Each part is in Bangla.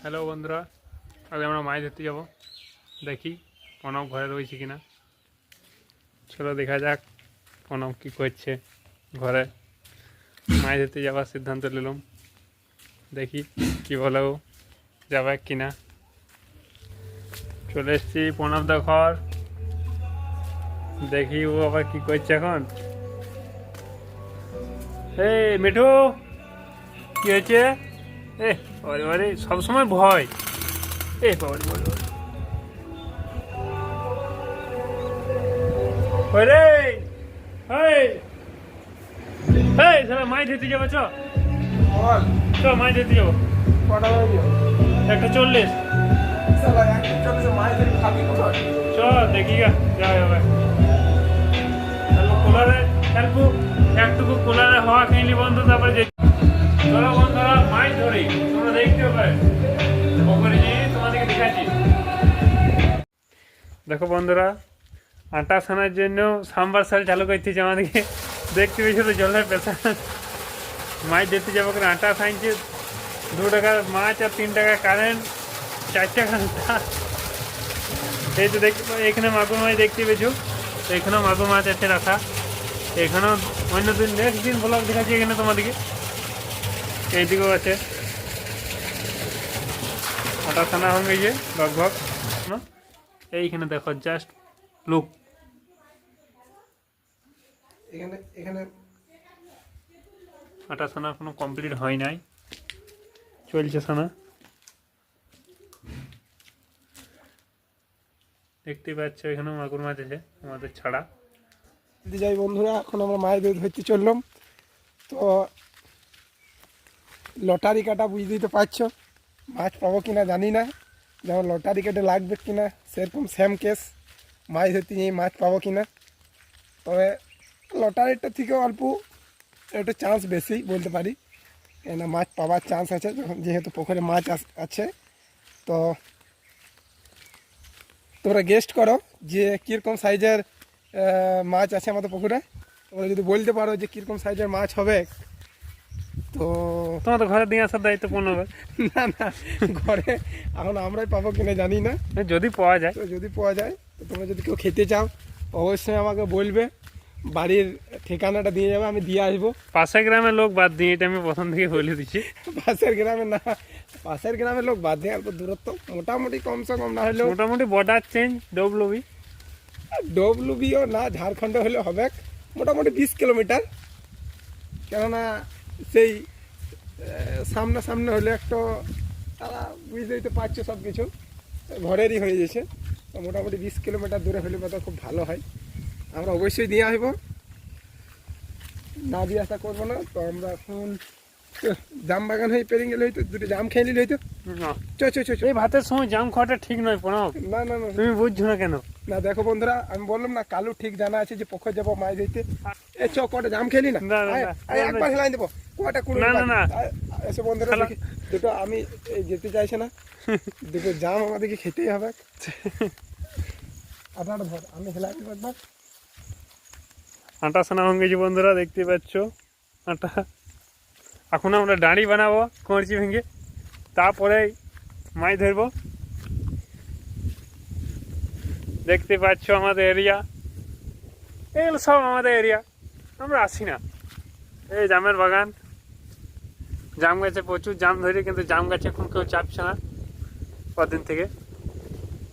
হ্যালো বন্ধুরা, আজ আমরা মাছ ধরতে যাব। দেখি প্রণব ঘরে রয়েছে কিনা। চলো দেখা যাক প্রণব কী করছে ঘরে। মাছ ধরতে যাওয়ার সিদ্ধান্ত নিলাম, দেখি কি বলে ও যাবে কিনা। চলে এসছি প্রণব দা ঘর, দেখি ও আবার কি করছে এখন। এই মিঠু, কি হয়েছে? বাবারে সবসময় ভয়। বাবারে মাছ ধরতে যাবো, চ মাছ ধরতে যাবো। 1:40। চ দেখি যাওয়া যাবে। একটুকু কুলারে হওয়া খেয়ে বন্ধু, তারপরে যে চলো বন্ধুরা মাছ ধরি। তোমরা দেখতে পাবে পুকুরে নিয়ে তোমাদেরকে দেখাচ্ছি। দেখো বন্ধুরা, আটা ছানার জন্য সাম্বারসাল চালু করতেছে আমাদেরকে। দেখতে পেয়েছো তো জলের পেশা। মাছ ধরতে যাবো করে আটা ছাইছে। 2 টাকার মাছ আর 3 টাকা কারেন্ট, 4 টাকা আটা। এই তো দেখতে এখানে মাগুর মাছ দেখতে পেয়েছো, এখানেও মাগুর মাছ আছে রাখা। এখানেও অন্য দিন নেক্সট দিন ব্লগ দেখাচ্ছি এখানে তোমাদেরকে। এইদিকেও আছে আটা ছানা হয়ে গেছে লগভগ। এইখানে দেখো জাস্ট লুক, এখানে আটা ছানা কোনো কমপ্লিট হয় নাই, চলছে ছানা। দেখতে পাচ্ছ এখানেও মাগুর মাছ আছে আমাদের ছাড়া। যাই বন্ধুরা, এখন আমরা মাছ ধরতে চললাম। তো লটারি কাটা বুঝতেই তো পারছো, মাছ পাবো কিনা জানি না। যেমন লটারি কেটে লাগবে কিনা সেরকম সেম কেস, মাছ ধরতে নিয়ে মাছ পাবো কিনা। তবে লটারিটা থেকে অল্প একটু চান্স বেশি বলতে পারি, কেননা মাছ পাওয়ার চান্স আছে যেহেতু পুকুরে মাছ আছে। তো তোমরা গেস্ট করো যে কীরকম সাইজের মাছ আছে আমাদের পুকুরে। তোমরা যদি বলতে পারো যে কীরকম সাইজের মাছ হবে, তো তোমার তো ঘরে দিয়ে আসার দায়িত্ব পূর্ণ হবে। না না, ঘরে এখন আমরাই পাবো কিনা জানি না। যদি পাওয়া যায়, তো যদি পাওয়া যায় তো তোমরা যদি কেউ খেতে চাও অবশ্যই আমাকে বলবে, বাড়ির ঠিকানাটা দিয়ে যাবে, আমি দিয়ে আসবো। পাশের গ্রামের লোক বাদ দিয়ে, এটা আমি প্রথম থেকে বলে দিচ্ছি। পাশের গ্রামে না, পাশের গ্রামের লোক বাদ দিয়ে অল্প দূরত্ব, মোটামুটি কমসে কম না হলেও মোটামুটি বর্ডার চেঞ্জ ডব্লিউবি। ডব্লিউবিও না, ঝাড়খণ্ড হলে হবে মোটামুটি 20 কিলোমিটার। কেননা সেই সামনে হলে একটু তারা বুঝতেই তো পারছে সব কিছু ঘরেরই হয়ে গেছে। তো মোটামুটি 20 কিলোমিটার দূরে হলে তো খুব ভালো হয়। আমরা অবশ্যই দিয়ে আসবো, না দিয়ে আসা করবো না। তো আমরা এখন জাম বাগান হয়ে পেরিয়ে গেলে হয়তো 2টো জাম খেয়ে নিলে হয়তো। এই ভাতের সময় জাম খাওয়াটা ঠিক নয় প্রণব। না না না, তুমি বুঝছো না কেন? না দেখো বন্ধুরা, আমি বললাম না কালু ঠিক জানা আছে যে পুকুর যাবো মাছ ধরতে। কটা জাম খেলি না, একবার হেলাই দেবো কটা কুড়ি। না না না, এসে বন্ধুরা দেখি দুটো, আমি যেতে চাইছে না, 2টো জাম আমাদেরকে খেতেই হবে। আপনারা ধর, আমি হেলাই দেবো একবার। আটা ছানা ভেঙেছি বন্ধুরা, দেখতে পাচ্ছ আটা। এখন আমরা ডাঁড়ি বানাবো কঞ্চি ভেঙে, তারপরে মাছ ধরবো। দেখতে পাচ্ছ আমাদের এরিয়া, এগুলো সব আমাদের এরিয়া, আমরা আসি না। এই জামের বাগান, জাম গাছে প্রচুর জাম ধরি, কিন্তু জাম গাছে এখন কেউ চাপছে না। কদিন থেকে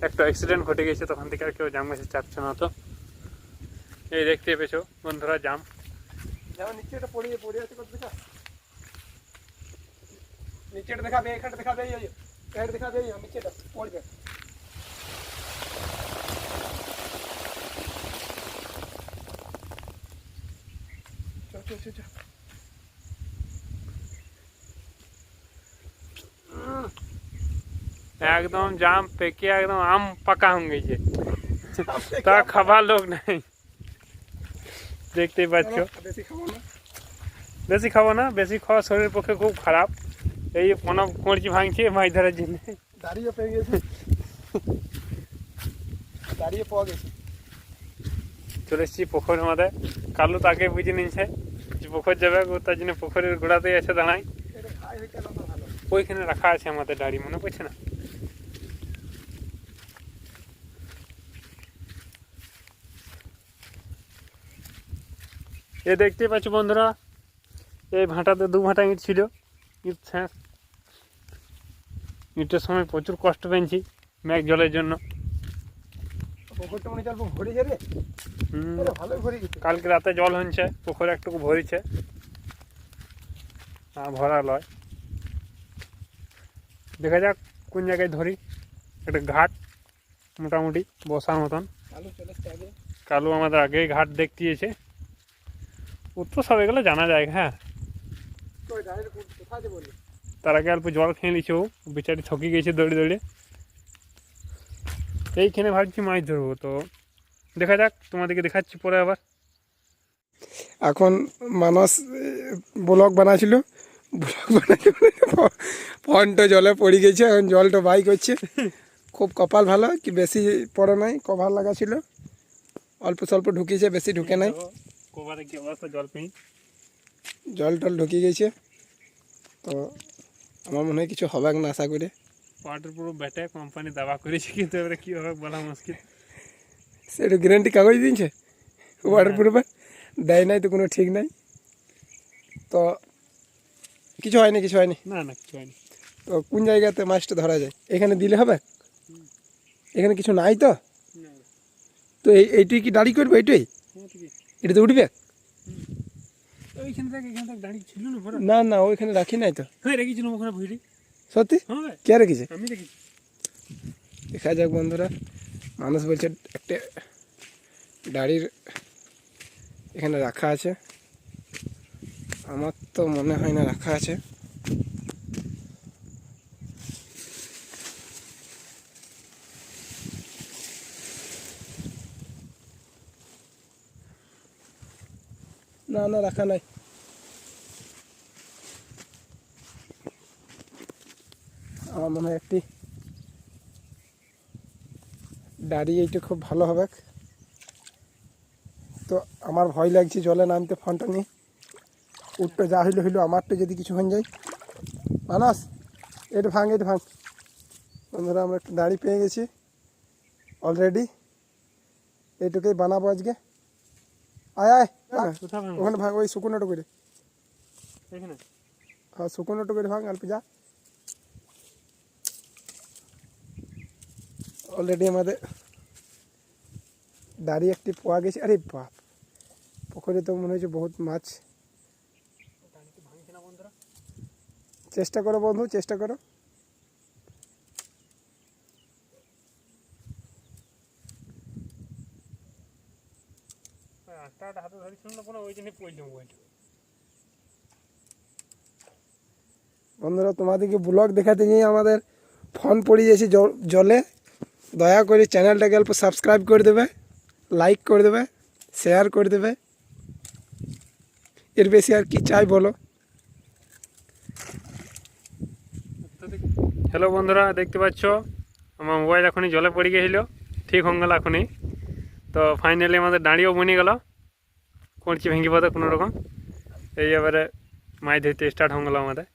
একটা অ্যাক্সিডেন্ট ঘটে গেছে, তখন থেকে আর কেউ জাম গাছে চাপছে না। তো এই দেখতে পেয়েছো বন্ধুরা জাম, যেমন নিচেটা পড়ে আছে, কত দেখা নিচেটা দেখাবে, এখানটা দেখাবে, এই দেখাবে, নিচেটা পড়বে। একদম জাম পেকে একদম আম পাকা হয়ে গেছে, তা খাবার লোক নাই। দেখতেই পাচ্ছ, বেশি খাবো না, বেশি খাওয়া শরীরের পক্ষে খুব খারাপ। এই প্রণব কঞ্চি ভাঙছে মাছ ধরার জন্য। দাঁড়িয়ে পেয়ে গেছে, দাঁড়িয়ে পাওয়া গেছে। চলে এসেছি পুকুরের মধ্যে। কালু তাকে বুঝে নিয়েছে যে পুকুর যাবে, তার জন্য পুকুরের গোড়াতেই এসে দাঁড়াই। ওইখানে রাখা আছে আমাদের ডাড়ি, মনে পড়ছে না? এ দেখতে পাচ্ছ বন্ধুরা, এই ভাঁটাতে 2 ভাঁটা ইট ছিল। ইট শেষ, ইটের সময় প্রচুর কষ্ট পেয়েছি মেঘ জলের জন্য। পুকুরটা মনে চল ভরে যাবে। ভালোই ভরে গেছে। কালকে রাতে জল হচ্ছে, পুকুরে একটুকু ভরিছে, ভরা লয়। দেখা যাক কোন জায়গায় ধরি। একটা ঘাট মোটামুটি বসার মতন। কালু আমাদের আগেই ঘাট দেখিয়েছে। উত্তর সব এগুলো জানা যায়। হ্যাঁ, তার আগে অল্প জল খেয়ে নিচ্ছে, ও বেচারি থকি গেছে দৌড়ে দৌড়ে। এইখানে ভাবছি মাছ ধরবো, তো দেখা যাক, তোমাদেরকে দেখাচ্ছি পরে আবার। এখন মানুষ ব্লগ বানাছিল, ফোনটা জলে পড়ে গেছে, এখন জলটা বাই করছে। খুব কপাল ভালো কি বেশি পড়ে নাই, কভার লাগা ছিল, অল্প স্বল্প ঢুকিয়েছে, বেশি ঢুকে নাই। কবারে কি অবস্থা, জল পেয়ে জল টল ঢুকে গেছে, তো আমার মনে হয় কিছু হবে না আশা করে। ওয়াটার প্রুফ ব্যাটে কোম্পানি দাবা করেছে, কিন্তু এবারে কী হবে বলা মুশকিল। সেটা গ্যারেন্টি কাগজ দিয়েছে ওয়াটার প্রুফে, দেয় নাই তো কোনো ঠিক নাই। তো কিছু হয়নি, কিছু হয়নি। না না, কিছু হয়নি। তো কোন জায়গাতে মাছটা ধরা যায়? এখানে দিলে হবে? এখানে কিছু নাই তো? তো এইটাই কি দাঁড়ি করবে? এইটাই এটাতে উঠবে? ওইখানে থেকে এখানে দাঁড়িয়ে ছিল না ভরা? না না, ওইখানে রাখি নাই তো। হ্যাঁ, রেখেছিলাম ওখানে ভুঁড়ি। সত্যি? হ্যাঁ, কে রেখেছে? আমি রেখেছি। দেখা যাক বন্ধুরা, মানুষ বলছে একটা দাড়ির এখানে রাখা আছে, আমার তো মনে হয় না রাখা আছে। না না, রাখা নাই। আমার মনে হয় একটি দাড়ি, এইটা খুব ভালো হবে। তো আমার ভয় লাগছে জলে নামতে, ফোনটা নিয়ে উঠতে যা হইলো হইলো, আমারটা যদি কিছু হয়ে যায়। মানস, এটা ভাঙ, এটা ভাঙ। বন্ধুরা, আমরা একটু দাড়ি পেয়ে গেছি অলরেডি, এইটুকুই বানাবো আজকে। আয় আয়, ওখানে ভাঙ, ওই শুকনোটা করে। হ্যাঁ, শুকনোটা করে ভাঙ, অল্প যা। অলরেডি আমাদের দাড়ি একটি পাওয়া গেছে। আরে বাপ, পুকুরে তো মনে হচ্ছে বহুত মাছ। চেষ্টা করো বন্ধু, চেষ্টা করো। বন্ধুরা, তোমাদেরকে ব্লগ দেখাতে গিয়ে আমাদের ফোন পড়ে গেছে জলে। দয়া করে চ্যানেলটাকে অল্প সাবস্ক্রাইব করে দেবে, লাইক করে দেবে, শেয়ার করে দেবে। এর বেশি আর কি চাই বলো? হ্যালো বন্ধুরা, দেখতে পাচ্ছ আমার মোবাইল এখনই জলে পড়ে গেছিলো, ঠিক হয়ে গেল এখনই। তো ফাইনালি আমাদের দাঁড়িয়েও বনে গেল, করছি ভেঙে পথে কোনো রকম। এই এবারে মাছ ধরতে স্টার্ট হয়ে গেলো আমাদের।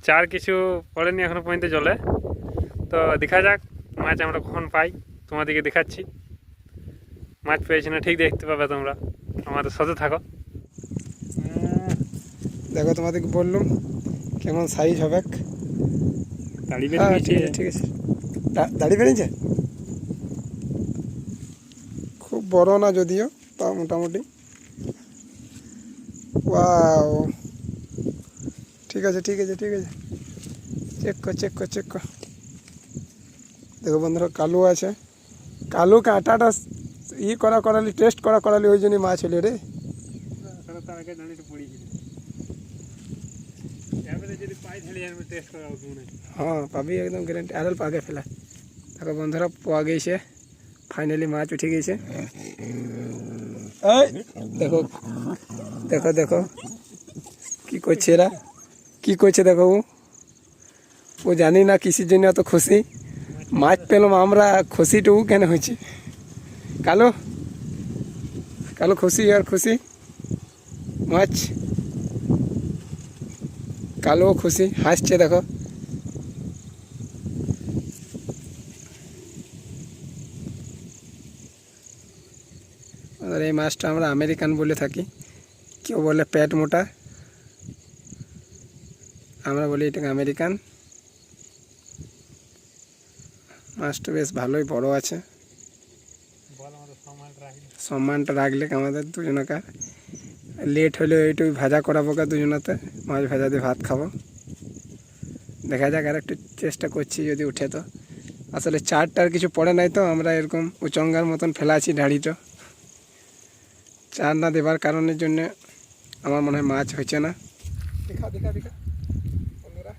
চার কিছু পড়েনি এখনো পর্যন্ত জলে। তো দেখা যাক মাছ আমরা কখন পাই, তোমাদেরকে দেখাচ্ছি। মাছ পেয়েছি না ঠিক দেখতে পাবে তোমরা, আমাদের সাথে থাকো। দেখো, তোমাদেরকে বললাম কেমন সাইজ হবে। দাড়ি ঠিক আছে, ঠিক আছে। দাড়ি বেরিয়েছে, খুব বড় না যদিও, তা মোটামুটি। ওয়াও, ঠিক আছে, ঠিক আছে, ঠিক আছে। চেক কর, চেক কর, চেক কর। দেখো বন্ধুরা, কালু আছে। কালু কাঁটাটা করালি, টেস্ট করালি, ওই জন্যই মাছ হলো রে। হ্যাঁ, পাবি একদম গ্যারেন্টি, আরল পাকে ফেলা। দেখো বন্ধুরা, পাওয়া গেছে, ফাইনালি মাছ উঠে গেছে। দেখো দেখো দেখো কি করছে এরা, কি করছে দেখো। ও জানি না কিসের জন্য এত খুশি। মাছ পেলাম আমরা, খুশিটুকু কেন হয়েছে? কালো কালো খুশি আর খুশি। মাছ কালো খুশি হাসছে দেখো। আর এই মাছটা আমরা আমেরিকান বলে থাকি, কেউ বলে পেট মোটা, আমরা বলি এটাকে আমেরিকান। মাছটা বেশ ভালোই বড় আছে। সম্মানটা রাখলে আমাদের দুজনকার লেট হলেও এইটুকু ভাজা করাবো কা দুজনাতে, মাছ ভাজা দিয়ে ভাত খাবো। দেখা যাক, আর একটু চেষ্টা করছি যদি উঠে তো। আসলে চারটার কিছু পড়ে নাই তো, আমরা এরকম উচঙ্গার মতন ফেলা আছি ঢাড়িটা। চার না দেবার কারণের জন্য আমার মনে হয় মাছ হয়েছে না। দেখা দেখা দেখা বন্ধুরা,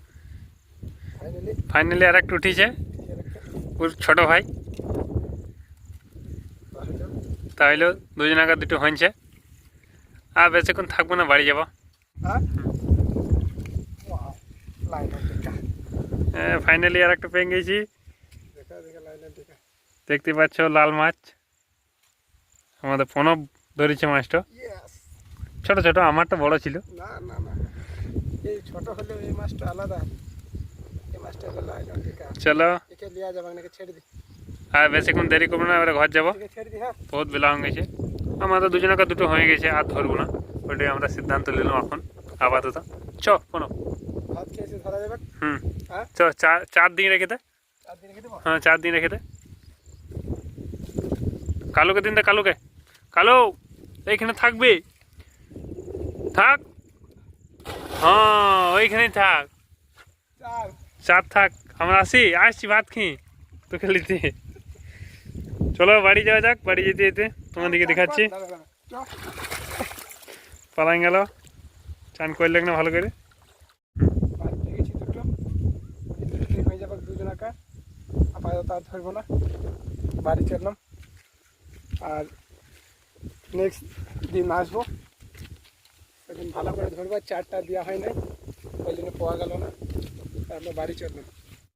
ফাইনালি আর একটা উঠিছে ওর ছোট ভাই। তাহলে দুজনাকার দুটো হয়েছে, আর বেশিক্ষণ থাকবো না, বাড়ি যাবো। ফাইনালি আর একটা পেয়ে গেছি। দেখতে পাচ্ছ লাল মাছ, আমাদের ফোনও ধরেছে মাছটা। ছোট ছোট, আমারটা বড় ছিল। না না না, এই ছোট হলেও এই মাছটা আলাদা। এই মাছটা হলো লাইলন টিকা। চলো, একে লিয়া যাবে, নাকি ছেড়ে দি। আর বেশিক্ষণ দেরি করবো না, এবারে ঘর যাবো। ছেড়ে দি। হ্যাঁ, বহুত বেলা হয়ে গেছে, আমাদের দুজনকার দুটো হয়ে গেছে, আর ধরবো না। ওইটাই আমরা সিদ্ধান্ত নিলাম এখন আপাতত। চ কোনো ভাত খেয়ে এসে ধরা যাবে। হ্যাঁ, চ, চার দিন রেখে দে। 4 দিন রেখে দেবো। হ্যাঁ, 4 দিন রেখে দে। কালুকে দিন দে, কালুকে। কালু এইখানে থাকবে, থাক। হ্যাঁ, ওইখানেই থাক, 4 থাক। আমরা আসছি ভাত খেয়ে তোকে নিতে। চলো বাড়ি যাওয়া যাক। বাড়ি যেতে যেতে তোমাদেরকে দেখাচ্ছি। পালাই গেল, চান করলে না ভালো করে। হয়ে যাবে দুজনাকা, আপাতত আর ধরবো না, বাড়ি চললাম। আর নেক্সট দিন আসবো, সেদিন ভালো করে ধরবো। 4টা দেওয়া হয় নাই, ওই জন্য পাওয়া গেল না, আমরা বাড়ি চললাম।